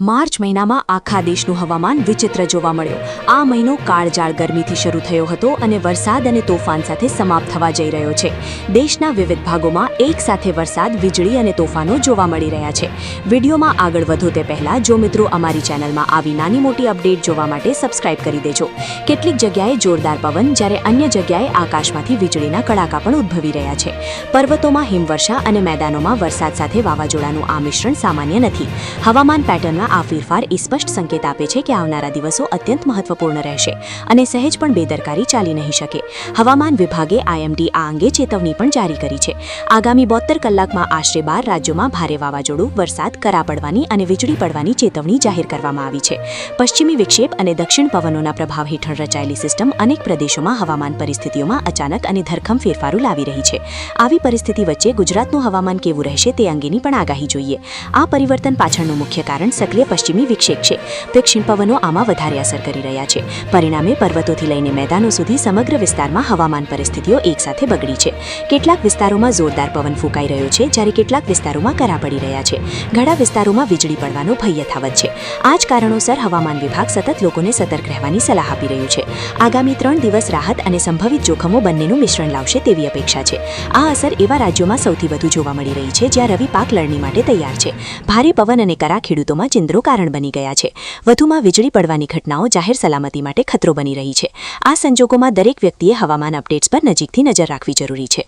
March મહિનામાં આખા દેશનું હવામાન વિચિત્ર જોવા મળ્યો। આ મહિનો કાળઝાળ ગરમીથી શરૂ થયો હતો અને વરસાદ અને તોફાન સાથે સમાપ્ત થવા જઈ રહ્યો છે। દેશના વિવિધ ભાગોમાં એકસાથે વરસાદ, વીજળી અને તોફાનો જોવા મળી રહ્યા છે। વિડીયોમાં આગળ વધો તે પહેલા જો મિત્રો અમારી ચેનલમાં આવી નાની મોટી અપડેટ જોવા માટે સબસ્ક્રાઇબ કરી દેજો। કેટલીક જગ્યાએ જોરદાર પવન, જ્યારે અન્ય જગ્યાએ આકાશમાંથી વીજળીના કડાકા પણ ઉદ્ભવી રહ્યા છે। પર્વતોમાં હિમવર્ષા અને મેદાનોમાં વરસાદ સાથે વાવાઝોડાનું આ મિશ્રણ સામાન્ય નથી। હવામાન પેટર્નમાં આ ફેરફાર એ સ્પષ્ટ સંકેત આપે છે કે આવનારા દિવસો અત્યંત મહત્વપૂર્ણ રહેશે અને સહેજ પણ બેદરકારી ચાલી નહીં શકે। હવામાન વિભાગે IMD આ અંગે ચેતવણી પણ જારી કરી છે। આગામી 72 કલાકમાં આશરે 12 રાજ્યોમાં ભારે વાવાઝોડું, વરસાદ, કરા પડવાની અને વીજળી પડવાની ચેતવણી જાહેર કરવામાં આવી છે। પશ્ચિમી વિક્ષેપ અને દક્ષિણ પવનોના પ્રભાવ હેઠળ રચાયેલી સિસ્ટમ અનેક પ્રદેશોમાં હવામાન પરિસ્થિતિઓમાં અચાનક અને ધરખમ ફેરફારો લાવી રહી છે। આવી પરિસ્થિતિ વચ્ચે ગુજરાતનું હવામાન કેવું રહેશે તે અંગેની પણ આગાહી જોઈએ। આ પરિવર્તન પાછળનું મુખ્ય કારણ સક્રિય પશ્ચિમી વિક્ષેપ છે। દક્ષિણ પવનો આમાં વધારે અસર કરી રહ્યા છે। પરિણામે પર્વતોથી લઈને મેદાનો સુધી સમગ્ર વિસ્તારમાં હવામાન પરિસ્થિતિઓ એકસાથે બગડી છે। કેટલાક વિસ્તારોમાં જોરદાર પવન ફૂંકાઈ રહ્યો છે, જ્યારે કેટલાક વિસ્તારોમાં કરા પડી રહ્યા છે। ઘણા વિસ્તારોમાં વીજળી પડવાનો ભય યથાવત છે। આ જ કારણોસર હવામાન વિભાગ સતત લોકોને સતર્ક રહેવાની સલાહ આપી રહ્યું છે। આગામી 3 દિવસ રાહત અને સંભવિત જોખમો બંનેનું મિશ્રણ લાવશે તેવી અપેક્ષા છે। આ અસર એવા રાજ્યોમાં સૌથી વધુ જોવા મળી રહી છે જ્યાં રવિ પાક લણણી માટે તૈયાર છે। ભારે પવન અને કરા ખેડૂતોમાં ચિંતાનું કારણ બની ગયા છે। વધુમાં વીજળી પડવાની ઘટનાઓ જાહેર સલામતી માટે ખતરો બની રહી છે। આ સંજોગોમાં દરેક વ્યક્તિએ હવામાન અપડેટ્સ પર નજીકથી નજર રાખવી જરૂરી છે।